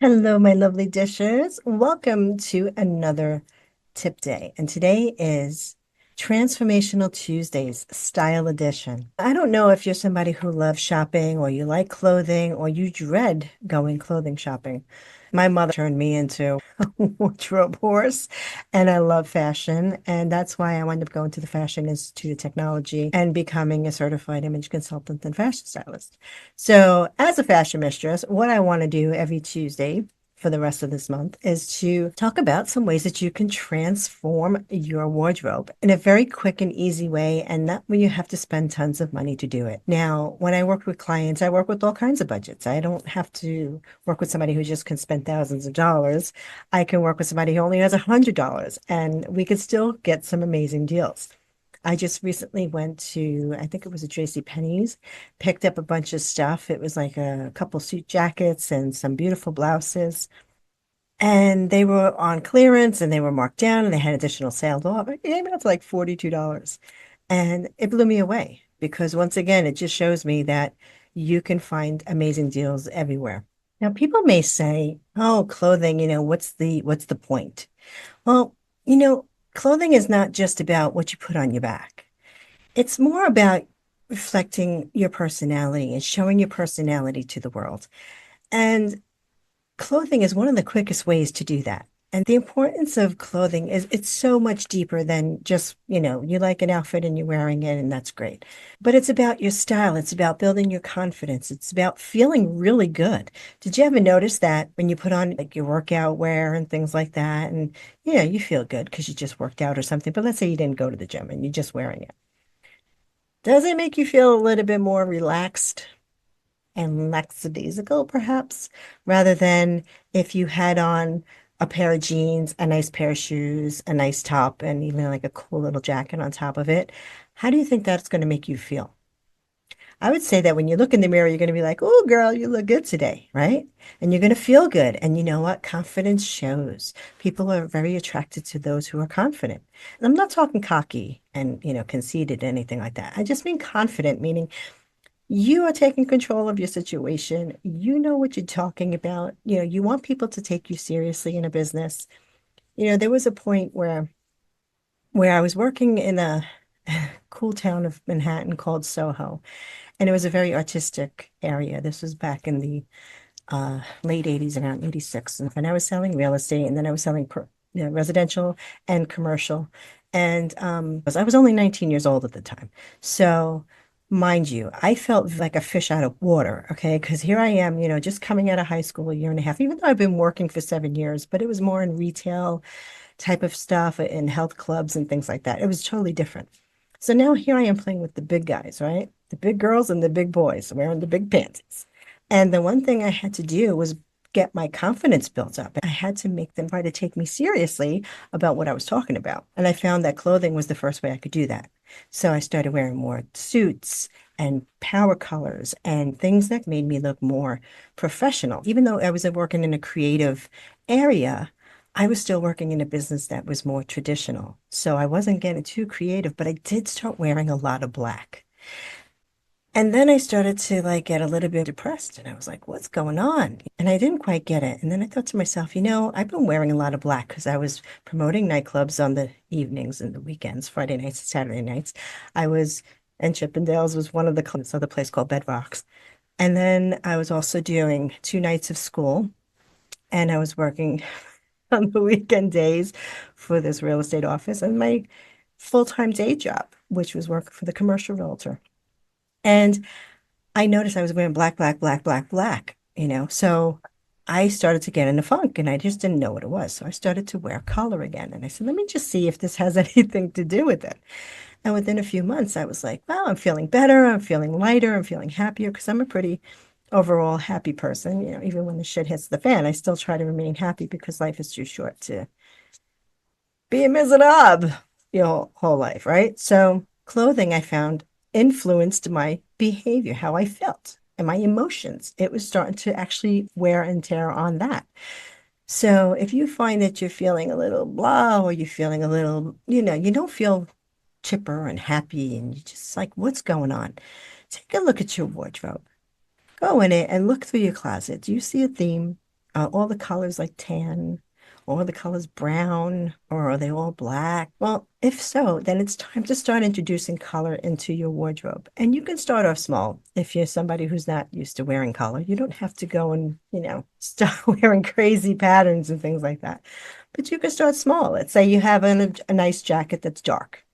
Hello, my lovely dishers. Welcome to another tip day. And today is Transformational Tuesdays Style Edition. I don't know if you're somebody who loves shopping or you like clothing or you dread going clothing shopping. My mother turned me into a wardrobe horse, and I love fashion. And that's why I wound up going to the Fashion Institute of Technology and becoming a certified image consultant and fashion stylist. So, as a fashion mistress, what I want to do every Tuesday for the rest of this month is to talk about some ways that you can transform your wardrobe in a very quick and easy way, and not when you have to spend tons of money to do it. Now, when I work with clients, I work with all kinds of budgets. I don't have to work with somebody who just can spend thousands of dollars. I can work with somebody who only has $100, and we could still get some amazing deals. I just recently went to, I think it was a J.C. Penney's, picked up a bunch of stuff. It was like a couple suit jackets and some beautiful blouses. And they were on clearance and they were marked down and they had additional sales off. It came out to like $42. And it blew me away because once again, it just shows me that you can find amazing deals everywhere. Now, people may say, "Oh, clothing, what's the point?" Well, you know, clothing is not just about what you put on your back. It's more about reflecting your personality and showing your personality to the world. And clothing is one of the quickest ways to do that. And the importance of clothing is it's so much deeper than just, you like an outfit and you're wearing it and that's great. But it's about your style. It's about building your confidence. It's about feeling really good. Did you ever notice that when you put on like your workout wear and things like that, and you feel good because you just worked out or something, but let's say you didn't go to the gym and you're just wearing it. Does it make you feel a little bit more relaxed and lackadaisical, perhaps, rather than if you had on a pair of jeans, a nice pair of shoes, a nice top, and even like a cool little jacket on top of it? How do you think that's going to make you feel? I would say that when you look in the mirror, you're going to be like, "Oh, girl, you look good today," right? And you're going to feel good. And you know what? Confidence shows. People are very attracted to those who are confident. And I'm not talking cocky and, conceited, anything like that. I just mean confident, meaning you are taking control of your situation. You know what you're talking about. You want people to take you seriously in a business. There was a point where I was working in a cool town of Manhattan called Soho, and it was a very artistic area. This was back in the late 80s, around 86. And I was selling real estate, and then I was selling residential and commercial. And I was only 19 years old at the time. So, mind you, I felt like a fish out of water, okay? Because here I am, just coming out of high school a year and a half, even though I've been working for 7 years, but it was more in retail type of stuff, in health clubs and things like that. It was totally different. So now here I am playing with the big guys, right? The big girls and the big boys wearing the big panties. And the one thing I had to do was get my confidence built up. I had to make them try to take me seriously about what I was talking about. And I found that clothing was the first way I could do that. So I started wearing more suits and power colors and things that made me look more professional. Even though I was working in a creative area, I was still working in a business that was more traditional. So I wasn't getting too creative, but I did start wearing a lot of black. And then I started to like get a little bit depressed and I was like, what's going on? And I didn't quite get it. And then I thought to myself, I've been wearing a lot of black because I was promoting nightclubs on the evenings and the weekends, Friday nights and Saturday nights. I was, and Chippendales was one of the clubs, other place called Bedrocks. And then I was also doing 2 nights of school and I was working on the weekend days for this real estate office and my full-time day job, which was working for the commercial realtor. And I noticed I was wearing black, black, black, black, black, So I started to get in a funk and I just didn't know what it was. So I started to wear color again. And I said, let me just see if this has anything to do with it. And within a few months, I was like, wow, I'm feeling better. I'm feeling lighter. I'm feeling happier because I'm a pretty overall happy person. Even when the shit hits the fan, I still try to remain happy because life is too short to be a miserable your whole life, right? So clothing I found influenced my behavior, how I felt and my emotions. It was starting to actually wear and tear on that. So if you find that you're feeling a little blah or you're feeling a little, you don't feel chipper and happy and you're just like, what's going on? Take a look at your wardrobe. Go in it and look through your closet. Do you see a theme? all the colors like tan, or the colors brown, or are they all black? Well, if so, then it's time to start introducing color into your wardrobe. And you can start off small if you're somebody who's not used to wearing color. You don't have to go and, start wearing crazy patterns and things like that. But you can start small. Let's say you have a nice jacket that's dark.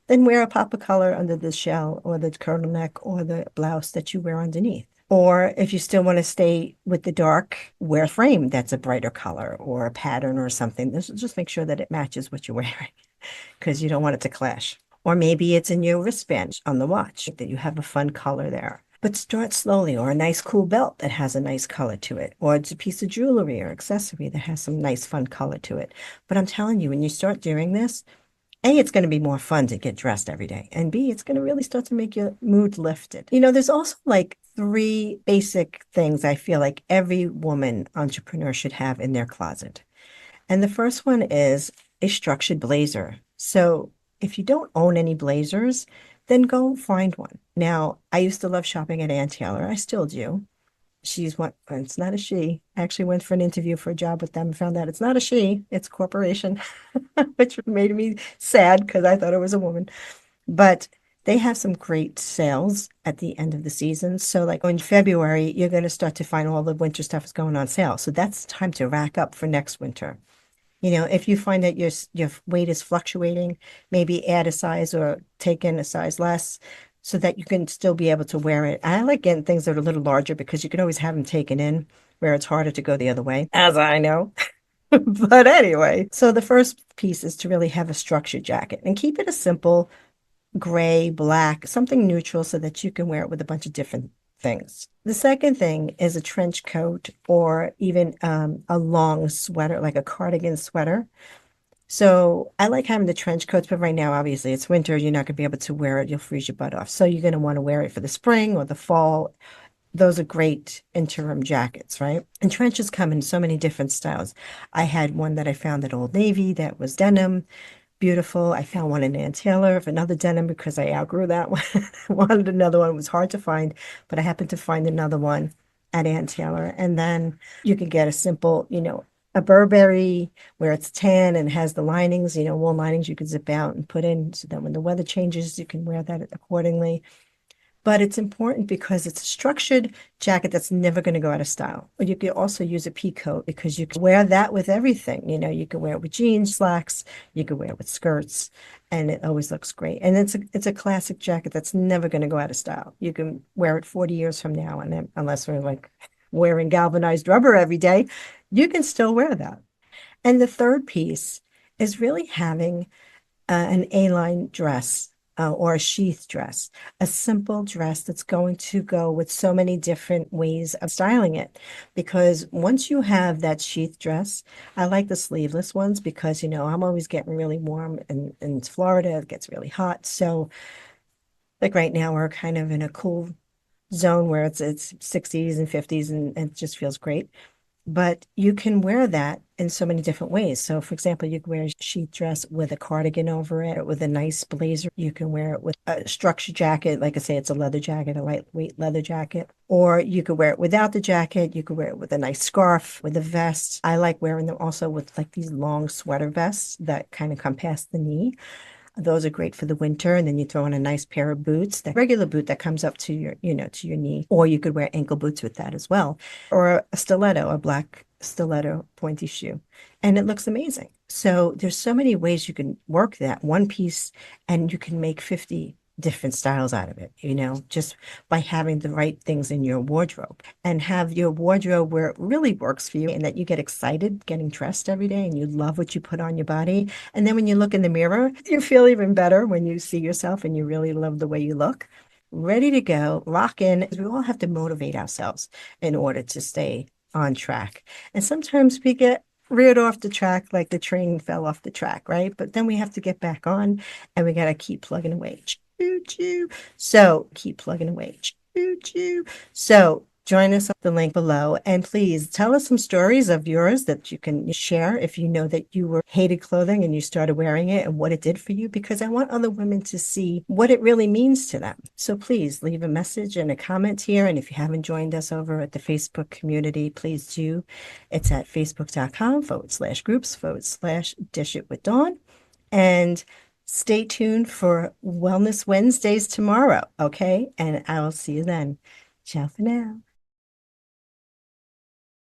Then wear a pop of color under the shell or the turtleneck or the blouse that you wear underneath. Or if you still want to stay with the dark, wear a frame that's a brighter color or a pattern or something. Just make sure that it matches what you're wearing because you don't want it to clash. Or maybe it's in your wristband on the watch that you have a fun color there. But start slowly, or a nice cool belt that has a nice color to it, or it's a piece of jewelry or accessory that has some nice fun color to it. But I'm telling you, when you start doing this, a, it's going to be more fun to get dressed every day. And B, it's going to really start to make your mood lifted. There's also like three basic things I feel like every woman entrepreneur should have in their closet. And the first one is a structured blazer. So if you don't own any blazers, then go find one. Now, I used to love shopping at Ann Taylor. I still do. She's what, it's not a she. I actually went for an interview for a job with them and found out it's not a she, it's a corporation, which made me sad because I thought it was a woman. But they have some great sales at the end of the season. So, like in February, you're going to start to find all the winter stuff is going on sale. So that's time to rack up for next winter. If you find that your weight is fluctuating, maybe add a size or take in a size less so that you can still be able to wear it. I like getting things that are a little larger because you can always have them taken in where it's harder to go the other way, as I know. But anyway, so the first piece is to really have a structured jacket and keep it a simple gray, black, something neutral so that you can wear it with a bunch of different things. The second thing is a trench coat or even a long sweater, like a cardigan sweater. So I like having the trench coats, but right now, obviously, it's winter. You're not going to be able to wear it. You'll freeze your butt off. So you're going to want to wear it for the spring or the fall. Those are great interim jackets, right? And trenches come in so many different styles. I had one that I found at Old Navy that was denim, beautiful. I found one in Ann Taylor of another denim because I outgrew that one. I wanted another one. It was hard to find, but I happened to find another one at Ann Taylor. And then you can get a simple, a Burberry where it's tan and has the linings, wool linings you can zip out and put in so that when the weather changes, you can wear that accordingly. But it's important because it's a structured jacket that's never going to go out of style. Or you could also use a pea coat because you can wear that with everything. You can wear it with jeans, slacks, you can wear it with skirts, and it always looks great. And it's a classic jacket that's never going to go out of style. You can wear it 40 years from now, and then, unless we're like wearing galvanized rubber every day, you can still wear that. And the third piece is really having an A-line dress or a sheath dress, a simple dress that's going to go with so many different ways of styling it. Because once you have that sheath dress, I like the sleeveless ones because, I'm always getting really warm in Florida. It gets really hot. So like right now, we're kind of in a cool zone where it's 60s and 50s and it just feels great. But you can wear that in so many different ways. So, for example, you can wear a sheath dress with a cardigan over it, with a nice blazer. You can wear it with a structured jacket. Like I say, it's a leather jacket, a lightweight leather jacket. Or you could wear it without the jacket. You could wear it with a nice scarf, with a vest. I like wearing them also with like these long sweater vests that kind of come past the knee. Those are great for the winter. And then you throw in a nice pair of boots, that regular boot that comes up to your knee. Or you could wear ankle boots with that as well. Or a stiletto, a black stiletto pointy shoe. And it looks amazing. So there's so many ways you can work that one piece and you can make 50 different styles out of it, just by having the right things in your wardrobe and have your wardrobe where it really works for you and that you get excited getting dressed every day and you love what you put on your body. And then when you look in the mirror, you feel even better when you see yourself and you really love the way you look. Ready to go, rock in. We all have to motivate ourselves in order to stay on track. And sometimes we get reared off the track like the train fell off the track, right? But then we have to get back on and we got to keep plugging away. Choo choo. So keep plugging away. Choo choo. So Join us on the link below. And please tell us some stories of yours that you can share if you know that you were hated clothing and you started wearing it and what it did for you, because I want other women to see what it really means to them. So please leave a message and a comment here. And if you haven't joined us over at the Facebook community, please do. It's at facebook.com/groups/Dish It with Dawn. And stay tuned for Wellness Wednesdays tomorrow, okay? And I will see you then. Ciao for now.